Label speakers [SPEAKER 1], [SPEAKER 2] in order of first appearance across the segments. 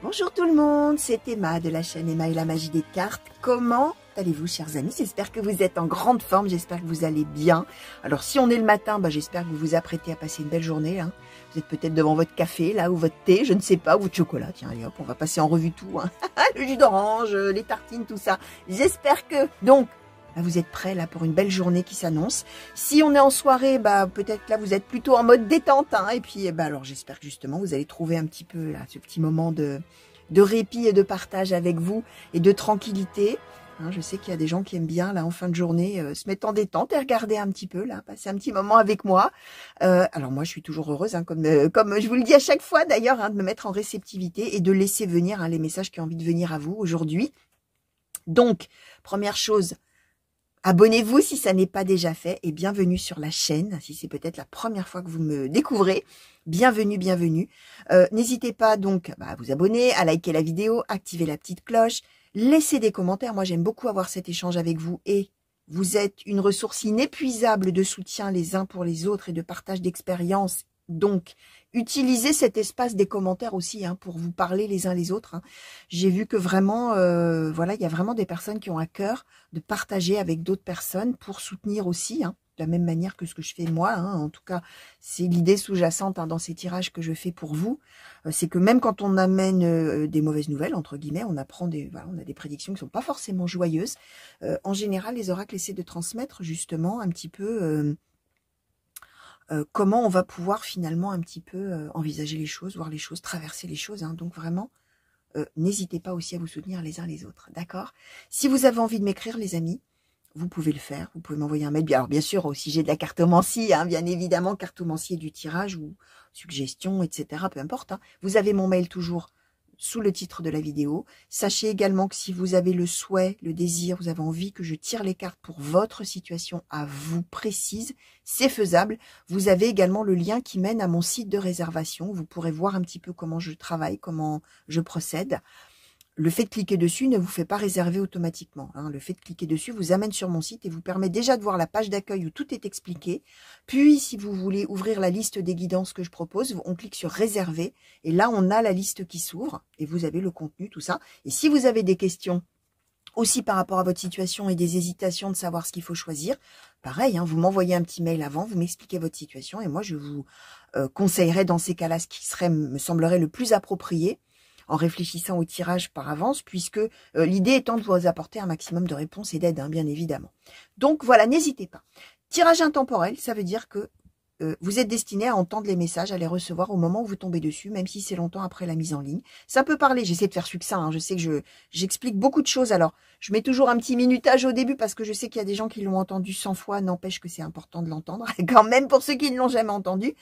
[SPEAKER 1] Bonjour tout le monde, c'est Emma de la chaîne Emma et la magie des cartes. Comment allez-vous chers amis? J'espère que vous êtes en grande forme, j'espère que vous allez bien. Alors si on est le matin, j'espère que vous vous apprêtez à passer une belle journée. Hein. Vous êtes peut-être devant votre café là ou votre thé, je ne sais pas, ou votre chocolat. Tiens, allez hop, on va passer en revue tout. Hein. Le jus d'orange, les tartines, tout ça. J'espère que... Donc, vous êtes prêts là pour une belle journée qui s'annonce. Si on est en soirée, peut-être là vous êtes plutôt en mode détente. Hein, et puis alors j'espère que justement vous allez trouver un petit peu là ce petit moment de répit et de partage avec vous et de tranquillité. Hein, je sais qu'il y a des gens qui aiment bien là en fin de journée se mettre en détente et regarder un petit peu là, passer un petit moment avec moi. Alors moi je suis toujours heureuse, hein, comme je vous le dis à chaque fois d'ailleurs, hein, de me mettre en réceptivité et de laisser venir les messages qui ont envie de venir à vous aujourd'hui. Donc première chose, abonnez-vous si ça n'est pas déjà fait et bienvenue sur la chaîne. Si c'est peut-être la première fois que vous me découvrez, bienvenue, bienvenue. N'hésitez pas donc à vous abonner, à liker la vidéo, activer la petite cloche, laisser des commentaires. Moi, j'aime beaucoup avoir cet échange avec vous et vous êtes une ressource inépuisable de soutien les uns pour les autres et de partage d'expériences. Donc, utilisez cet espace des commentaires aussi hein, pour vous parler les uns les autres. Hein. J'ai vu que vraiment, voilà, il y a vraiment des personnes qui ont à cœur de partager avec d'autres personnes pour soutenir aussi, hein, de la même manière que ce que je fais moi. Hein. En tout cas, c'est l'idée sous-jacente hein, dans ces tirages que je fais pour vous. C'est que même quand on amène des mauvaises nouvelles, entre guillemets, on apprend on a des prédictions qui sont pas forcément joyeuses. En général, les oracles essaient de transmettre justement un petit peu... comment on va pouvoir finalement un petit peu envisager les choses, voir les choses, traverser les choses. Hein. Donc vraiment, n'hésitez pas aussi à vous soutenir les uns les autres, d'accord? Si vous avez envie de m'écrire, les amis, vous pouvez le faire. Vous pouvez m'envoyer un mail. Alors bien sûr, au sujet de la cartomancie, hein, bien évidemment, cartomancie et du tirage ou suggestions, etc. Peu importe. Hein. Vous avez mon mail toujours sous le titre de la vidéo. Sachez également que si vous avez le souhait, le désir, vous avez envie que je tire les cartes pour votre situation à vous précise, c'est faisable. Vous avez également le lien qui mène à mon site de réservation. Vous pourrez voir un petit peu comment je travaille, comment je procède. Le fait de cliquer dessus ne vous fait pas réserver automatiquement. Hein. Le fait de cliquer dessus vous amène sur mon site et vous permet déjà de voir la page d'accueil où tout est expliqué. Puis, si vous voulez ouvrir la liste des guidances que je propose, on clique sur réserver. Et là, on a la liste qui s'ouvre et vous avez le contenu, tout ça. Et si vous avez des questions aussi par rapport à votre situation et des hésitations de savoir ce qu'il faut choisir, pareil, hein, vous m'envoyez un petit mail avant, vous m'expliquez votre situation et moi, je vous conseillerais dans ces cas-là ce qui serait, me semblerait le plus approprié en réfléchissant au tirage par avance, puisque l'idée étant de vous apporter un maximum de réponses et d'aide, hein, bien évidemment. Donc voilà, n'hésitez pas. Tirage intemporel, ça veut dire que vous êtes destiné à entendre les messages, à les recevoir au moment où vous tombez dessus, même si c'est longtemps après la mise en ligne. Ça peut parler, j'essaie de faire succinct, hein, je sais que j'explique beaucoup de choses, alors je mets toujours un petit minutage au début, parce que je sais qu'il y a des gens qui l'ont entendu 100 fois, n'empêche que c'est important de l'entendre, quand même pour ceux qui ne l'ont jamais entendu.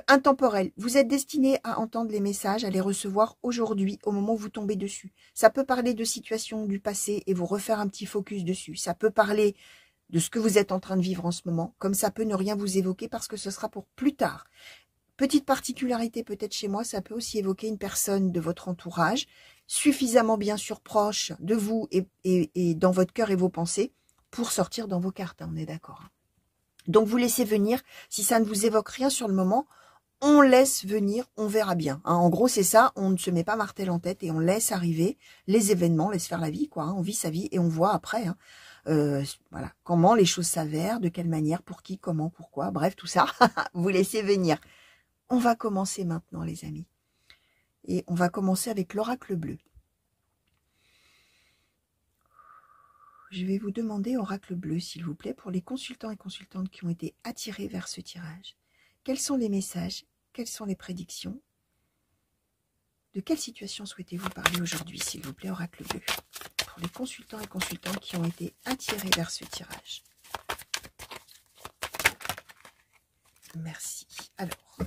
[SPEAKER 1] Intemporel, vous êtes destiné à entendre les messages, à les recevoir aujourd'hui, au moment où vous tombez dessus. Ça peut parler de situations du passé et vous refaire un petit focus dessus. Ça peut parler de ce que vous êtes en train de vivre en ce moment, comme ça peut ne rien vous évoquer parce que ce sera pour plus tard. Petite particularité peut-être chez moi, ça peut aussi évoquer une personne de votre entourage, suffisamment bien sûr proche de vous et dans votre cœur et vos pensées, pour sortir dans vos cartes, hein, on est d'accord. Donc, vous laissez venir. Si ça ne vous évoque rien sur le moment, on laisse venir, on verra bien. Hein. En gros, c'est ça, on ne se met pas martel en tête et on laisse arriver les événements, on laisse faire la vie, quoi. Hein. On vit sa vie et on voit après, hein, voilà, comment les choses s'avèrent, de quelle manière, pour qui, comment, pourquoi, bref, tout ça, vous laissez venir. On va commencer maintenant, les amis. Et on va commencer avec l'oracle bleu. Je vais vous demander, oracle bleu, s'il vous plaît, pour les consultants et consultantes qui ont été attirés vers ce tirage. Quels sont les messages? Quelles sont les prédictions? De quelle situation souhaitez-vous parler aujourd'hui, s'il vous plaît, oracle bleu? Pour les consultants et consultantes qui ont été attirés vers ce tirage. Merci. Alors,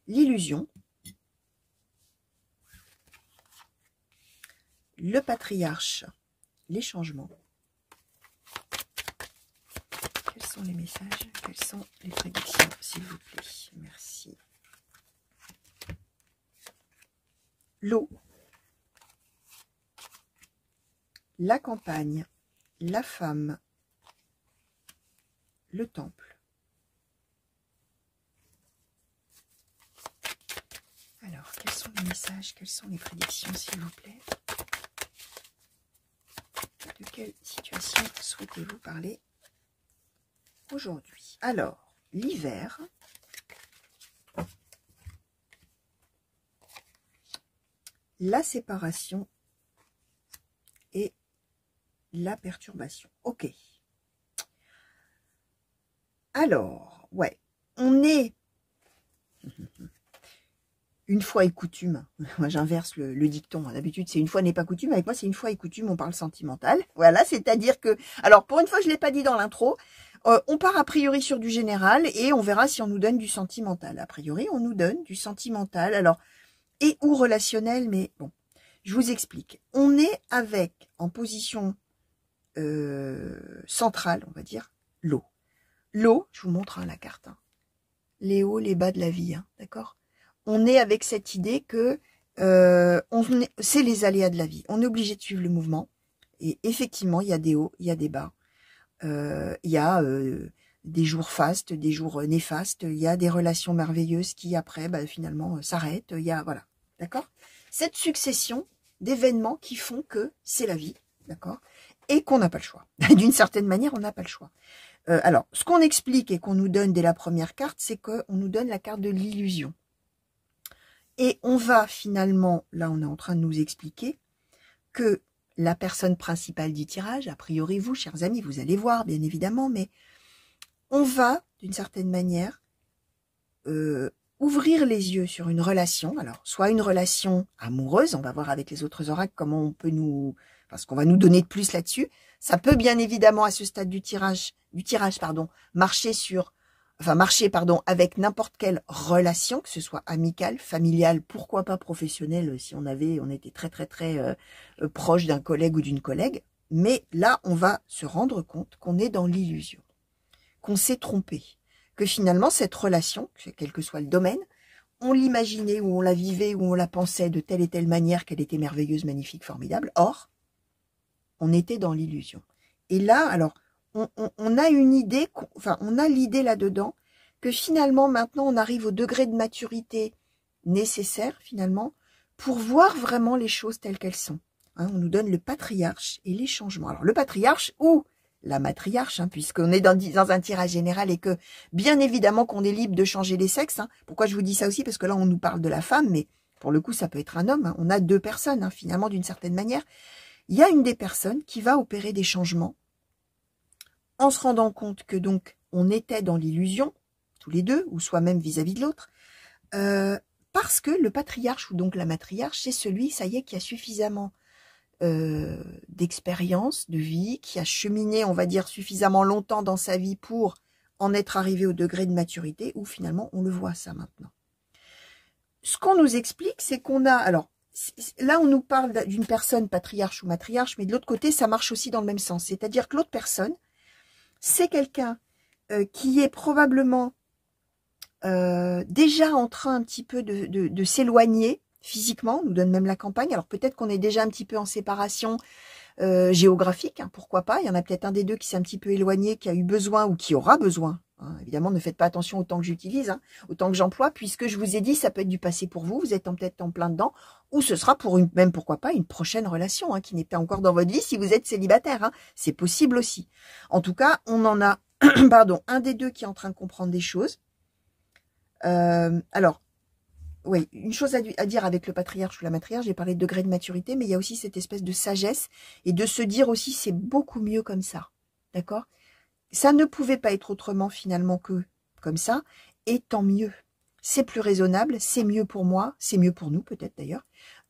[SPEAKER 1] l'illusion. Le patriarche les changements. Quels sont les messages? Quelles sont les prédictions, s'il vous plaît? Merci. L'eau, la campagne, la femme, le temple. Alors, quels sont les messages? Quelles sont les prédictions, s'il vous plaît? De quelle situation souhaitez-vous parler aujourd'hui? Alors, l'hiver, la séparation et la perturbation. Ok. Alors, ouais, on est une fois et coutume. Moi, j'inverse le dicton. D'habitude, c'est une fois n'est pas coutume. Avec moi, c'est une fois et coutume, on parle sentimental. Voilà, c'est-à-dire que... Alors, pour une fois, je ne l'ai pas dit dans l'intro. On part a priori sur du général et on verra si on nous donne du sentimental. A priori, on nous donne du sentimental. Alors, et ou relationnel, mais bon, je vous explique. On est avec, en position centrale, on va dire, l'eau. L'eau, je vous montre la carte. Hein. Les hauts, les bas de la vie, hein, d'accord? On est avec cette idée que c'est les aléas de la vie. On est obligé de suivre le mouvement. Et effectivement, il y a des hauts, il y a des bas. Il y a des jours fastes, des jours néfastes. Il y a des relations merveilleuses qui, après, bah, finalement, s'arrêtent. Il y a, voilà, d'accord? Cette succession d'événements qui font que c'est la vie, d'accord? Et qu'on n'a pas le choix. D'une certaine manière, on n'a pas le choix. Alors, ce qu'on explique et qu'on nous donne dès la première carte, c'est qu'on nous donne la carte de l'illusion. Et on va finalement, là on est en train de nous expliquer que la personne principale du tirage, a priori vous, chers amis, vous allez voir bien évidemment, mais on va d'une certaine manière ouvrir les yeux sur une relation, alors soit une relation amoureuse, on va voir avec les autres oracles comment on peut nous, parce qu'on va nous donner de plus là-dessus, ça peut bien évidemment à ce stade du tirage marcher avec n'importe quelle relation, que ce soit amicale, familiale, pourquoi pas professionnelle, si on était très proche d'un collègue ou d'une collègue. Mais là, on va se rendre compte qu'on est dans l'illusion, qu'on s'est trompé, que finalement cette relation, quel que soit le domaine, on l'imaginait ou on la vivait ou on la pensait de telle et telle manière qu'elle était merveilleuse, magnifique, formidable. Or, on était dans l'illusion. Et là, alors, on a une idée, enfin, on a l'idée là-dedans que finalement, maintenant, on arrive au degré de maturité nécessaire, finalement, pour voir vraiment les choses telles qu'elles sont. Hein, on nous donne le patriarche et les changements. Alors, le patriarche ou la matriarche, hein, puisqu'on est dans un tirage général et que, bien évidemment, qu'on est libre de changer les sexes. Hein. Pourquoi je vous dis ça aussi? Parce que là, on nous parle de la femme, mais pour le coup, ça peut être un homme. Hein. On a deux personnes, hein, finalement, d'une certaine manière. Il y a une des personnes qui va opérer des changements en se rendant compte que donc on était dans l'illusion, tous les deux, ou soi-même vis-à-vis de l'autre, parce que le patriarche ou donc la matriarche, c'est celui, ça y est, qui a suffisamment d'expérience, de vie, qui a cheminé, on va dire, suffisamment longtemps dans sa vie pour en être arrivé au degré de maturité, où finalement on le voit ça maintenant. Ce qu'on nous explique, c'est qu'on a, alors, là on nous parle d'une personne patriarche ou matriarche, mais de l'autre côté, ça marche aussi dans le même sens, c'est-à-dire que l'autre personne, c'est quelqu'un qui est probablement déjà en train un petit peu de s'éloigner physiquement, on nous donne même la campagne. Alors peut-être qu'on est déjà un petit peu en séparation géographique, hein, pourquoi pas. Il y en a peut-être un des deux qui s'est un petit peu éloigné, qui a eu besoin ou qui aura besoin. Hein. Évidemment, ne faites pas attention au temps que j'utilise, hein, au temps que j'emploie, puisque je vous ai dit, ça peut être du passé pour vous, vous êtes peut-être en plein dedans, ou ce sera pour même pourquoi pas, une prochaine relation, hein, qui n'est pas encore dans votre vie si vous êtes célibataire. Hein. C'est possible aussi. En tout cas, on en a pardon, un des deux qui est en train de comprendre des choses. Alors, oui, une chose à dire avec le patriarche ou la matriarche, j'ai parlé de degré de maturité, mais il y a aussi cette espèce de sagesse et de se dire aussi c'est beaucoup mieux comme ça, d'accord? Ça ne pouvait pas être autrement finalement que comme ça, et tant mieux. C'est plus raisonnable, c'est mieux pour moi, c'est mieux pour nous peut-être d'ailleurs.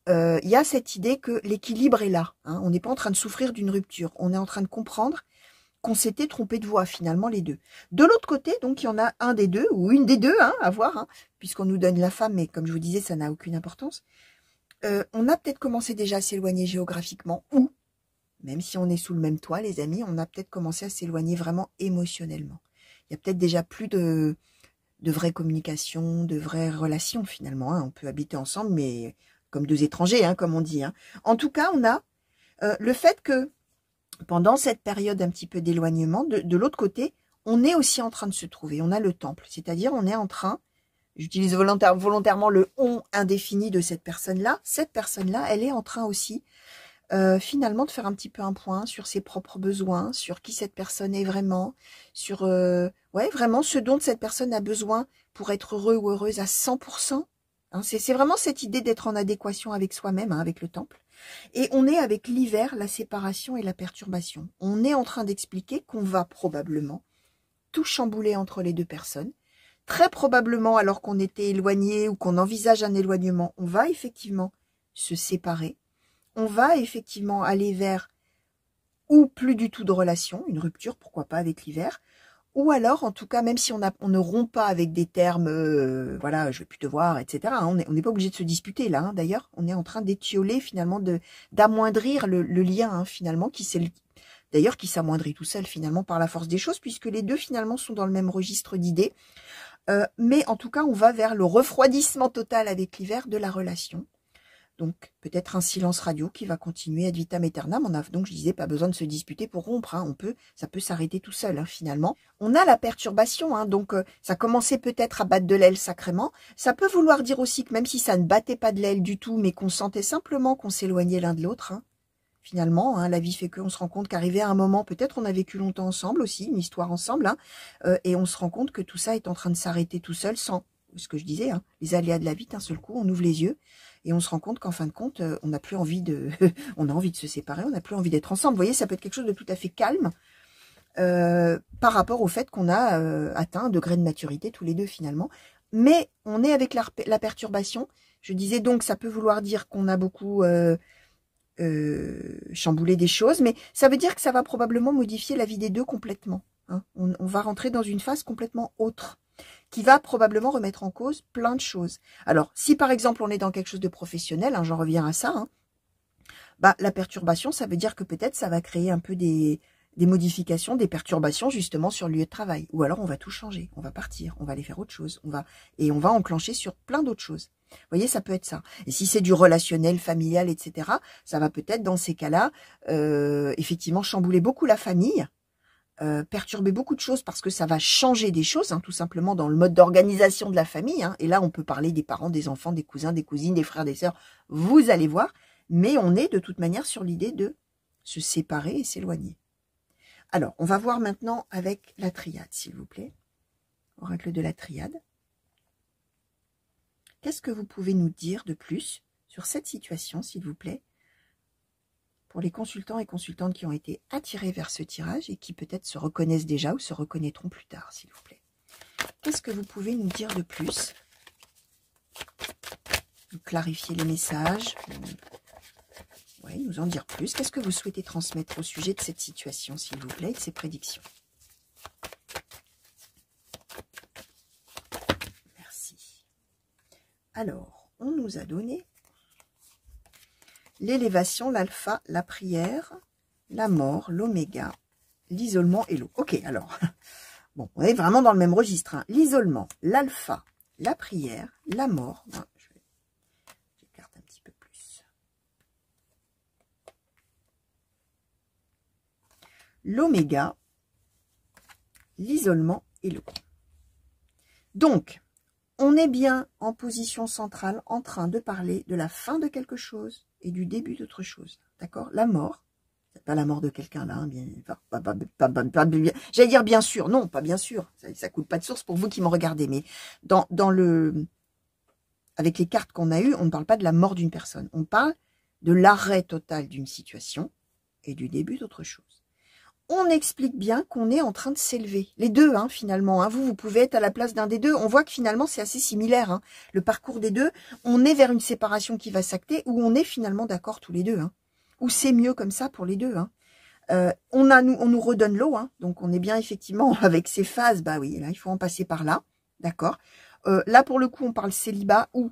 [SPEAKER 1] Il y a cette idée que l'équilibre est là, hein, on n'est pas en train de souffrir d'une rupture, on est en train de comprendre qu'on s'était trompé de voie, finalement, les deux. De l'autre côté, donc, il y en a un des deux, ou une des deux, hein, à voir, hein, puisqu'on nous donne la femme, mais comme je vous disais, ça n'a aucune importance. On a peut-être commencé déjà à s'éloigner géographiquement, ou, même si on est sous le même toit, les amis, on a peut-être commencé à s'éloigner vraiment émotionnellement. Il y a peut-être déjà plus de vraie communication, de vraies relations finalement. Hein. On peut habiter ensemble, mais comme deux étrangers, hein, comme on dit. Hein. En tout cas, on a le fait que pendant cette période un petit peu d'éloignement, de l'autre côté, on est aussi en train de se trouver. On a le temple, c'est-à-dire on est en train, j'utilise volontairement le « on » indéfini de cette personne-là. Cette personne-là, elle est en train aussi finalement de faire un petit peu un point sur ses propres besoins, sur qui cette personne est vraiment, sur ouais, vraiment ce dont cette personne a besoin pour être heureux ou heureuse à 100%. Hein, c'est vraiment cette idée d'être en adéquation avec soi-même, hein, avec le temple. Et on est avec l'hiver, la séparation et la perturbation. On est en train d'expliquer qu'on va probablement tout chambouler entre les deux personnes. Très probablement, alors qu'on était éloigné ou qu'on envisage un éloignement, on va effectivement se séparer. On va effectivement aller vers ou plus du tout de relation, une rupture, pourquoi pas avec l'hiver, ou alors, en tout cas, même si on ne rompt pas avec des termes, voilà, je vais plus te voir, etc. Hein, on n'est pas obligé de se disputer là. Hein, d'ailleurs, on est en train d'étioler finalement, d'amoindrir le lien hein, finalement, qui s'amoindrit tout seul finalement par la force des choses, puisque les deux finalement sont dans le même registre d'idées. Mais en tout cas, on va vers le refroidissement total avec l'hiver de la relation. Donc, peut-être un silence radio qui va continuer ad vitam aeternam. On a donc, je disais, pas besoin de se disputer pour rompre. Hein. Ça peut s'arrêter tout seul, hein, finalement. On a la perturbation, hein, donc ça commençait peut-être à battre de l'aile sacrément. Ça peut vouloir dire aussi que même si ça ne battait pas de l'aile du tout, mais qu'on sentait simplement qu'on s'éloignait l'un de l'autre, hein, finalement, hein, la vie fait qu'on se rend compte qu'arrivé à un moment, peut-être on a vécu longtemps ensemble aussi, une histoire ensemble, hein, et on se rend compte que tout ça est en train de s'arrêter tout seul sans, ce que je disais, hein, les aléas de la vie, d'un seul coup, on ouvre les yeux, et on se rend compte qu'en fin de compte, on n'a plus envie de, on a envie de se séparer, on n'a plus envie d'être ensemble. Vous voyez, ça peut être quelque chose de tout à fait calme par rapport au fait qu'on a atteint un degré de maturité tous les deux finalement. Mais on est avec la perturbation. Je disais donc, ça peut vouloir dire qu'on a beaucoup chamboulé des choses, mais ça veut dire que ça va probablement modifier la vie des deux complètement. Hein. On va rentrer dans une phase complètement autre, qui va probablement remettre en cause plein de choses. Alors, si par exemple on est dans quelque chose de professionnel, hein, j'en reviens à ça, hein, bah, la perturbation, ça veut dire que peut-être ça va créer un peu des modifications, des perturbations justement sur le lieu de travail. Ou alors on va tout changer, on va partir, on va aller faire autre chose, on va enclencher sur plein d'autres choses. Vous voyez, ça peut être ça. Et si c'est du relationnel, familial, etc., ça va peut-être dans ces cas-là, effectivement, chambouler beaucoup la famille, perturber beaucoup de choses parce que ça va changer des choses, hein, tout simplement dans le mode d'organisation de la famille. Hein. Et là, on peut parler des parents, des enfants, des cousins, des cousines, des frères, des sœurs. Vous allez voir. Mais on est de toute manière sur l'idée de se séparer et s'éloigner. Alors, on va voir maintenant avec la triade, s'il vous plaît. Oracle de la triade. Qu'est-ce que vous pouvez nous dire de plus sur cette situation, s'il vous plaît, pour les consultants et consultantes qui ont été attirés vers ce tirage et qui peut-être se reconnaissent déjà ou se reconnaîtront plus tard, s'il vous plaît. Qu'est-ce que vous pouvez nous dire de plus? Nous clarifier les messages, oui, nous en dire plus. Qu'est-ce que vous souhaitez transmettre au sujet de cette situation, s'il vous plaît, et de ces prédictions? Merci. Alors, on nous a donné l'élévation, l'alpha, la prière, la mort, l'oméga, l'isolement et l'eau. Ok, alors, bon, on est vraiment dans le même registre. Hein. L'isolement, l'alpha, la prière, la mort. Ben, j'écarte un petit peu plus. L'oméga, l'isolement et l'eau. Donc, on est bien en position centrale en train de parler de la fin de quelque chose et du début d'autre chose. D'accord? La mort, c'est pas la mort de quelqu'un là, hein, bien, j'allais dire bien sûr, non, pas bien sûr, ça coule pas de source pour vous qui me regardez, mais avec les cartes qu'on a eues, on ne parle pas de la mort d'une personne, on parle de l'arrêt total d'une situation et du début d'autre chose. On explique bien qu'on est en train de s'élever. Les deux, hein, finalement. Hein, vous pouvez être à la place d'un des deux. On voit que finalement, c'est assez similaire. Hein, le parcours des deux. On est vers une séparation qui va s'acter ou on est finalement d'accord tous les deux. Hein, ou c'est mieux comme ça pour les deux. Hein. On nous redonne l'eau. Hein, donc, on est bien effectivement avec ces phases. Bah oui, là, il faut en passer par là. D'accord. Là, pour le coup, on parle célibat ou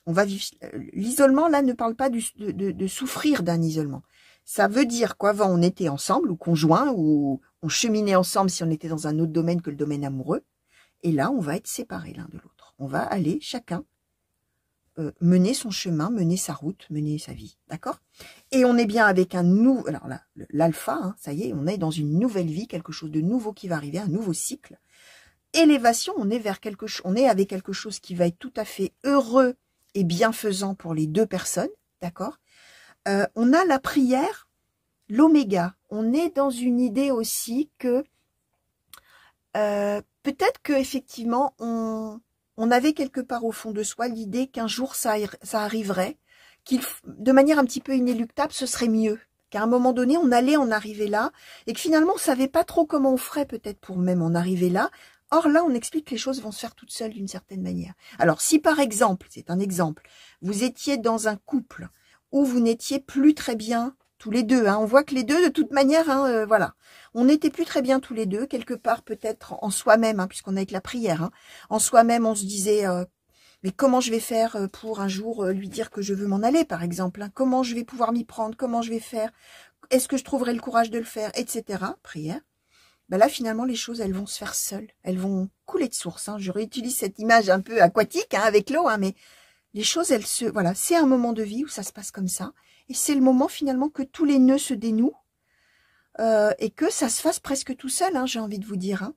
[SPEAKER 1] on va vivre. L'isolement, là, ne parle pas de souffrir d'un isolement. Ça veut dire qu'avant, on était ensemble, ou conjoints, ou on cheminait ensemble si on était dans un autre domaine que le domaine amoureux. Et là, on va être séparés l'un de l'autre. On va aller chacun mener son chemin, mener sa route, mener sa vie. D'accord? Et on est bien avec un nouveau... Alors là, l'alpha, hein, ça y est, on est dans une nouvelle vie, quelque chose de nouveau qui va arriver, un nouveau cycle. Élévation, on est vers quelque chose, on est avec quelque chose qui va être tout à fait heureux et bienfaisant pour les deux personnes. D'accord? On a la prière, l'oméga. On est dans une idée aussi que peut-être que effectivement on avait quelque part au fond de soi l'idée qu'un jour ça arriverait, de manière un petit peu inéluctable, ce serait mieux. Qu'à un moment donné, on allait en arriver là, et que finalement, on savait pas trop comment on ferait peut-être pour même en arriver là. Or là, on explique que les choses vont se faire toutes seules d'une certaine manière. Alors, si par exemple, c'est un exemple, vous étiez dans un couple où vous n'étiez plus très bien tous les deux, hein, on voit que les deux, de toute manière, hein, voilà, on n'était plus très bien tous les deux, quelque part peut-être en soi-même, hein, puisqu'on est avec la prière, hein, en soi-même, on se disait, mais comment je vais faire pour un jour lui dire que je veux m'en aller, par exemple, hein, comment je vais pouvoir m'y prendre, comment je vais faire, est-ce que je trouverai le courage de le faire, etc. Prière. Ben là, finalement, les choses, elles vont se faire seules, elles vont couler de source. Hein. Je réutilise cette image un peu aquatique, hein, avec l'eau, hein, mais les choses, elles se... Voilà, c'est un moment de vie où ça se passe comme ça. Et c'est le moment, finalement, que tous les nœuds se dénouent et que ça se fasse presque tout seul, hein, j'ai envie de vous dire. Hein.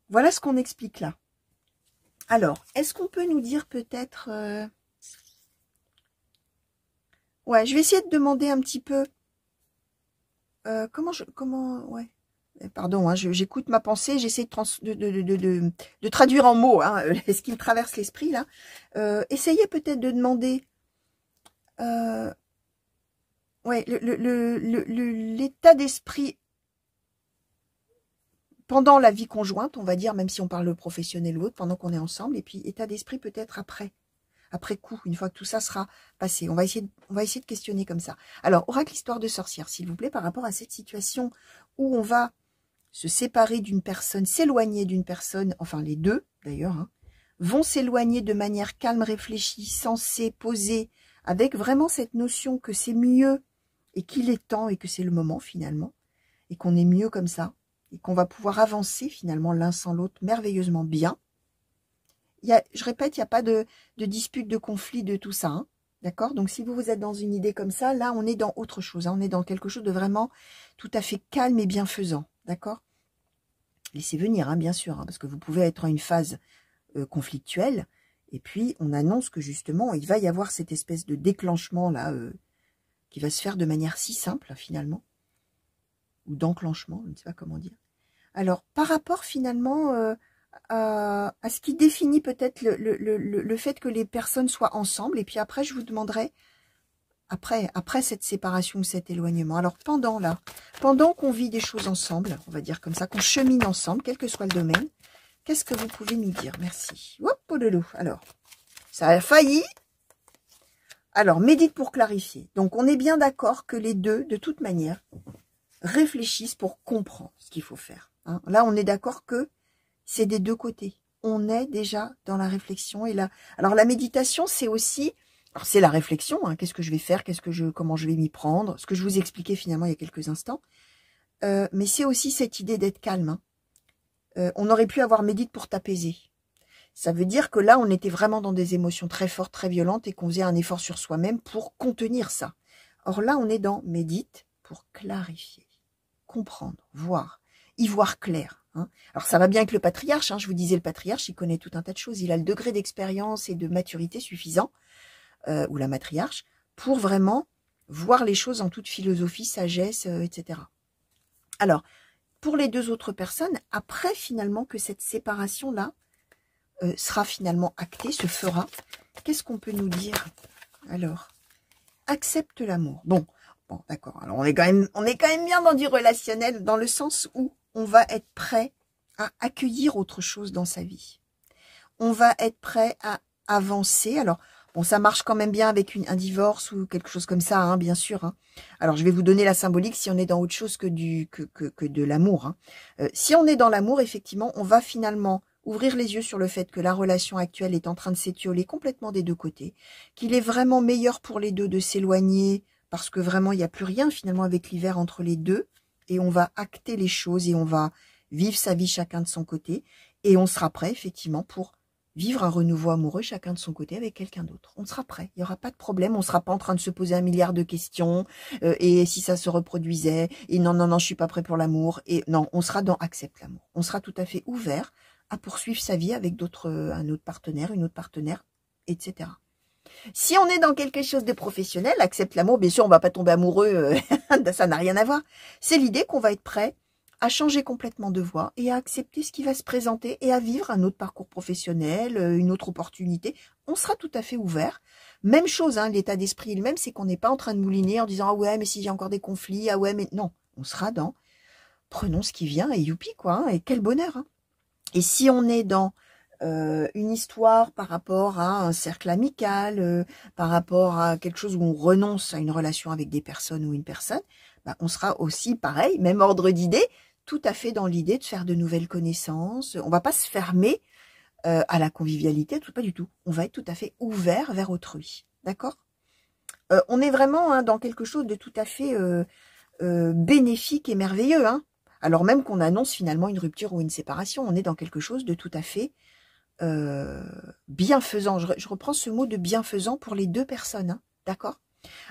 [SPEAKER 1] Voilà ce qu'on explique là. Alors, est-ce qu'on peut nous dire peut-être... Ouais, je vais essayer de demander un petit peu... ouais. Pardon, hein, j'écoute ma pensée, j'essaie de traduire en mots hein, ce qui me traverse l'esprit là. Essayez peut-être de demander ouais, l'état d'esprit pendant la vie conjointe, on va dire, même si on parle professionnel ou autre, pendant qu'on est ensemble, et puis état d'esprit peut-être après coup, une fois que tout ça sera passé. On va essayer de questionner comme ça. Alors, oracle histoire de sorcière, s'il vous plaît, par rapport à cette situation où on va se séparer d'une personne, s'éloigner d'une personne, enfin les deux d'ailleurs, hein, vont s'éloigner de manière calme, réfléchie, sensée, posée, avec vraiment cette notion que c'est mieux et qu'il est temps et que c'est le moment finalement, et qu'on est mieux comme ça, et qu'on va pouvoir avancer finalement l'un sans l'autre merveilleusement bien. Je répète, il n'y a pas de dispute, de conflit, de tout ça. Hein, d'accord? Donc si vous êtes dans une idée comme ça, là on est dans autre chose. Hein, on est dans quelque chose de vraiment tout à fait calme et bienfaisant. D'accord? Laissez venir, hein, bien sûr, hein, parce que vous pouvez être en une phase conflictuelle, et puis on annonce que justement, il va y avoir cette espèce de déclenchement là, qui va se faire de manière si simple, finalement, ou d'enclenchement, je ne sais pas comment dire. Alors, par rapport finalement à ce qui définit peut-être le fait que les personnes soient ensemble, et puis après, je vous demanderai, après cette séparation ou cet éloignement. Alors pendant qu'on vit des choses ensemble, on va dire comme ça, qu'on chemine ensemble, quel que soit le domaine, qu'est-ce que vous pouvez nous dire? Merci. Hop, pololo. Alors, ça a failli. Alors, médite pour clarifier. Donc, on est bien d'accord que les deux, de toute manière, réfléchissent pour comprendre ce qu'il faut faire. Hein. Là, on est d'accord que c'est des deux côtés. On est déjà dans la réflexion. Et là, alors, la méditation, c'est aussi... Alors, c'est la réflexion, hein. Qu'est-ce que je vais faire, comment je vais m'y prendre, ce que je vous expliquais finalement il y a quelques instants. Mais c'est aussi cette idée d'être calme. Hein. On aurait pu avoir médite pour t'apaiser. Ça veut dire que là, on était vraiment dans des émotions très fortes, très violentes, et qu'on faisait un effort sur soi-même pour contenir ça. Or là, on est dans médite pour clarifier, comprendre, voir, y voir clair. Hein. Alors ça va bien avec le patriarche, hein. Je vous disais, le patriarche, il connaît tout un tas de choses, il a le degré d'expérience et de maturité suffisant, ou la matriarche, pour vraiment voir les choses en toute philosophie, sagesse, etc. Alors, pour les deux autres personnes, après finalement que cette séparation-là sera finalement actée, se fera, qu'est-ce qu'on peut nous dire? Alors, accepte l'amour. Bon, d'accord. Alors, on est quand même bien dans du relationnel, dans le sens où on va être prêt à accueillir autre chose dans sa vie. On va être prêt à avancer. Alors, bon, ça marche quand même bien avec un divorce ou quelque chose comme ça, hein, bien sûr. Hein. Alors, je vais vous donner la symbolique si on est dans autre chose que de l'amour. Hein. Si on est dans l'amour, effectivement, on va finalement ouvrir les yeux sur le fait que la relation actuelle est en train de s'étioler complètement des deux côtés, qu'il est vraiment meilleur pour les deux de s'éloigner parce que vraiment, il n'y a plus rien finalement avec l'hiver entre les deux, et on va acter les choses, et on va vivre sa vie chacun de son côté, et on sera prêt effectivement pour vivre un renouveau amoureux chacun de son côté avec quelqu'un d'autre. On sera prêt, il n'y aura pas de problème, on ne sera pas en train de se poser 1 milliard de questions, et si ça se reproduisait, et non, non, non, je suis pas prêt pour l'amour, et non, on sera dans accepte l'amour. On sera tout à fait ouvert à poursuivre sa vie avec un autre partenaire, une autre partenaire, etc. Si on est dans quelque chose de professionnel, accepte l'amour, bien sûr, on va pas tomber amoureux, ça n'a rien à voir. C'est l'idée qu'on va être prêt à changer complètement de voie et à accepter ce qui va se présenter et à vivre un autre parcours professionnel, une autre opportunité. On sera tout à fait ouvert. Même chose, hein, l'état d'esprit est le même, c'est qu'on n'est pas en train de mouliner en disant « Ah ouais, mais si j'ai encore des conflits, ah ouais, mais... » Non, on sera dans « Prenons ce qui vient et youpi, quoi, hein, et quel bonheur hein. !» Et si on est dans une histoire par rapport à un cercle amical, par rapport à quelque chose où on renonce à une relation avec des personnes ou une personne, bah, on sera aussi pareil, même ordre d'idée, tout à fait dans l'idée de faire de nouvelles connaissances. On va pas se fermer à la convivialité, pas du tout. On va être tout à fait ouvert vers autrui, d'accord? On est vraiment hein, dans quelque chose de tout à fait bénéfique et merveilleux, hein. Alors même qu'on annonce finalement une rupture ou une séparation, on est dans quelque chose de tout à fait bienfaisant. Je reprends ce mot de bienfaisant pour les deux personnes, hein, d'accord?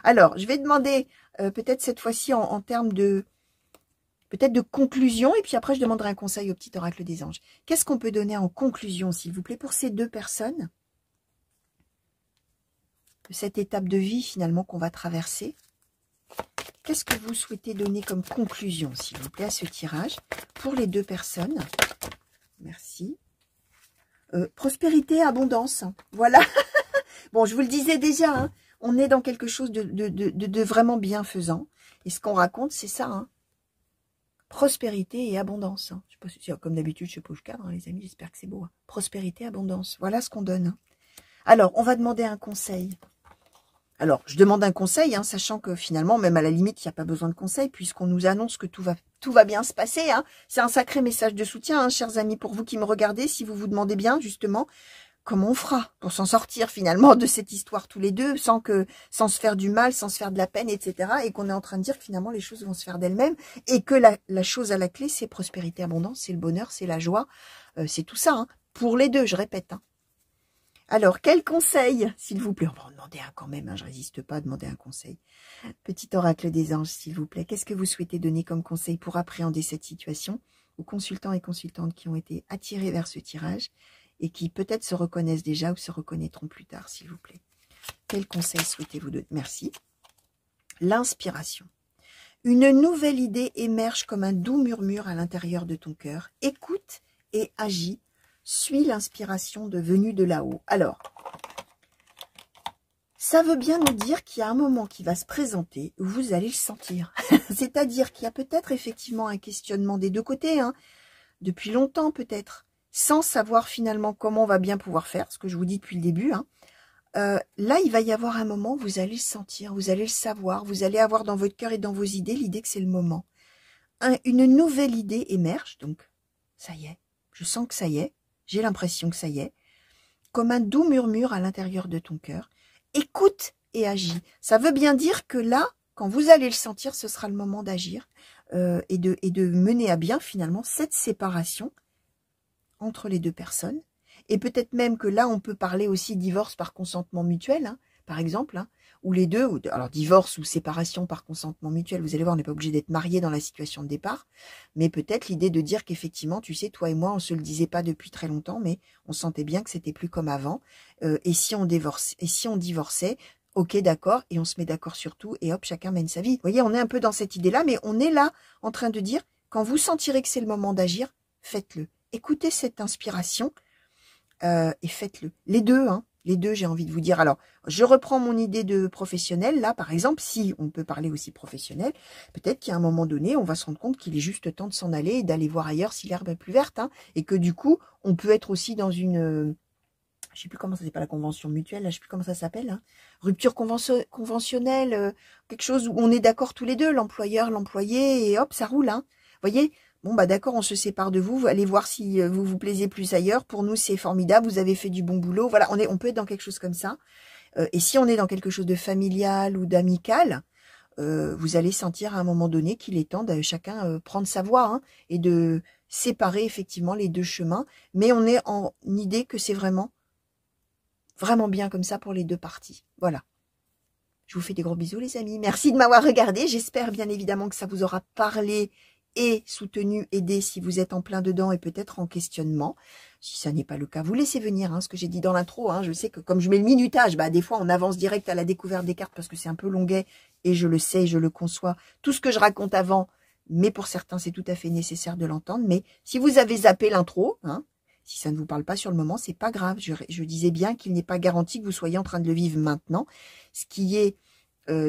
[SPEAKER 1] Alors, je vais demander peut-être cette fois-ci en termes de peut-être de conclusion, et puis après je demanderai un conseil au petit oracle des anges. Qu'est-ce qu'on peut donner en conclusion, s'il vous plaît, pour ces deux personnes, de cette étape de vie finalement qu'on va traverser? Qu'est-ce que vous souhaitez donner comme conclusion, s'il vous plaît, à ce tirage pour les deux personnes? Merci. Prospérité, abondance. Voilà. Bon, je vous le disais déjà, hein, on est dans quelque chose de vraiment bienfaisant. Et ce qu'on raconte, c'est ça. Hein. Prospérité et abondance. Hein. Je sais pas si, comme d'habitude, je pose cadre, hein, les amis, j'espère que c'est beau. Hein. Prospérité, abondance. Voilà ce qu'on donne. Hein. Alors, on va demander un conseil. Alors, je demande un conseil, hein, sachant que finalement, même à la limite, il n'y a pas besoin de conseil, puisqu'on nous annonce que tout va bien se passer. Hein. C'est un sacré message de soutien, hein, chers amis, pour vous qui me regardez, si vous vous demandez bien, justement, comment on fera pour s'en sortir, finalement, de cette histoire tous les deux, sans se faire du mal, sans se faire de la peine, etc. Et qu'on est en train de dire que finalement, les choses vont se faire d'elles-mêmes, et que la chose à la clé, c'est prospérité, abondance, c'est le bonheur, c'est la joie, c'est tout ça, hein, pour les deux, je répète, hein. Alors, quel conseil, s'il vous plaît? On va en demander un quand même, hein, je résiste pas à demander un conseil. Petit oracle des anges, s'il vous plaît. Qu'est-ce que vous souhaitez donner comme conseil pour appréhender cette situation aux consultants et consultantes qui ont été attirés vers ce tirage et qui peut-être se reconnaissent déjà ou se reconnaîtront plus tard, s'il vous plaît? Quel conseil souhaitez-vous donner? Merci. L'inspiration. Une nouvelle idée émerge comme un doux murmure à l'intérieur de ton cœur. Écoute et agis. Suis l'inspiration venue de là-haut. Alors, ça veut bien nous dire qu'il y a un moment qui va se présenter où vous allez le sentir. C'est-à-dire qu'il y a peut-être effectivement un questionnement des deux côtés, hein, depuis longtemps peut-être, sans savoir finalement comment on va bien pouvoir faire, ce que je vous dis depuis le début. Hein. Là, il va y avoir un moment où vous allez le sentir, vous allez le savoir, vous allez avoir dans votre cœur et dans vos idées l'idée que c'est le moment. Une nouvelle idée émerge, donc ça y est, je sens que ça y est. J'ai l'impression que ça y est, comme un doux murmure à l'intérieur de ton cœur. Écoute et agis. Ça veut bien dire que là, quand vous allez le sentir, ce sera le moment d'agir et de mener à bien finalement cette séparation entre les deux personnes. Et peut-être même que là, on peut parler aussi divorce par consentement mutuel, hein, par exemple, hein, ou les deux, alors divorce ou séparation par consentement mutuel, vous allez voir, on n'est pas obligé d'être marié dans la situation de départ, mais peut-être l'idée de dire qu'effectivement, tu sais, toi et moi, on se le disait pas depuis très longtemps, mais on sentait bien que c'était plus comme avant, et si on divorçait, ok, d'accord, et on se met d'accord sur tout, et hop, chacun mène sa vie. Vous voyez, on est un peu dans cette idée-là, mais on est là en train de dire, quand vous sentirez que c'est le moment d'agir, faites-le. Écoutez cette inspiration, et faites-le. Les deux, hein. Les deux, j'ai envie de vous dire. Alors, je reprends mon idée de professionnel. Là, par exemple, si on peut parler aussi professionnel, peut-être qu'à un moment donné, on va se rendre compte qu'il est juste temps de s'en aller et d'aller voir ailleurs si l'herbe est plus verte. Hein, et que du coup, on peut être aussi dans une... je sais plus comment ça s'appelle, la convention mutuelle. Là, je sais plus comment ça s'appelle. Hein, rupture conventionnelle. Quelque chose où on est d'accord tous les deux, l'employeur, l'employé. Et hop, ça roule. Hein, vous voyez ? Bon, bah d'accord, on se sépare de vous. Allez voir si vous vous plaisez plus ailleurs. Pour nous, c'est formidable. Vous avez fait du bon boulot. Voilà, on peut être dans quelque chose comme ça. Et si on est dans quelque chose de familial ou d'amical, vous allez sentir à un moment donné qu'il est temps de chacun prendre sa voie, hein, et de séparer effectivement les deux chemins. Mais on est en idée que c'est vraiment bien comme ça pour les deux parties. Voilà. Je vous fais des gros bisous les amis. Merci de m'avoir regardé. J'espère bien évidemment que ça vous aura parlé et soutenu, aidé si vous êtes en plein dedans et peut-être en questionnement. Si ça n'est pas le cas, vous laissez venir, hein, ce que j'ai dit dans l'intro. Hein, je sais que comme je mets le minutage, des fois on avance direct à la découverte des cartes parce que c'est un peu longuet et je le sais, je le conçois. Tout ce que je raconte avant, mais pour certains c'est tout à fait nécessaire de l'entendre. Mais si vous avez zappé l'intro, hein, si ça ne vous parle pas sur le moment, c'est pas grave. Je disais bien qu'il n'est pas garanti que vous soyez en train de le vivre maintenant. Ce qui est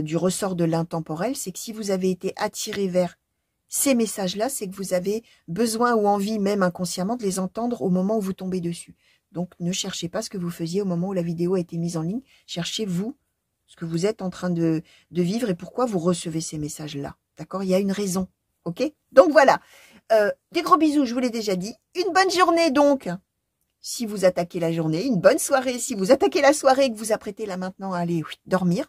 [SPEAKER 1] du ressort de l'intemporel, c'est que si vous avez été attiré vers ces messages-là, c'est que vous avez besoin ou envie, même inconsciemment, de les entendre au moment où vous tombez dessus. Donc, ne cherchez pas ce que vous faisiez au moment où la vidéo a été mise en ligne. Cherchez, vous, ce que vous êtes en train de vivre et pourquoi vous recevez ces messages-là. D'accord? Il y a une raison. OK? Donc, voilà. Des gros bisous, je vous l'ai déjà dit. Une bonne journée, donc, si vous attaquez la journée. Une bonne soirée, si vous attaquez la soirée et que vous apprêtez là maintenant à aller dormir.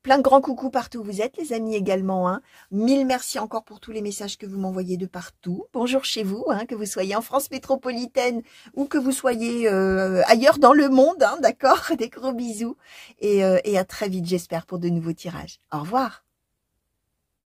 [SPEAKER 1] Plein de grands coucous partout où vous êtes, les amis également. Hein. Mille merci encore pour tous les messages que vous m'envoyez de partout. Bonjour chez vous, hein, que vous soyez en France métropolitaine ou que vous soyez ailleurs dans le monde. Hein, d'accord? Des gros bisous et à très vite, j'espère, pour de nouveaux tirages. Au revoir.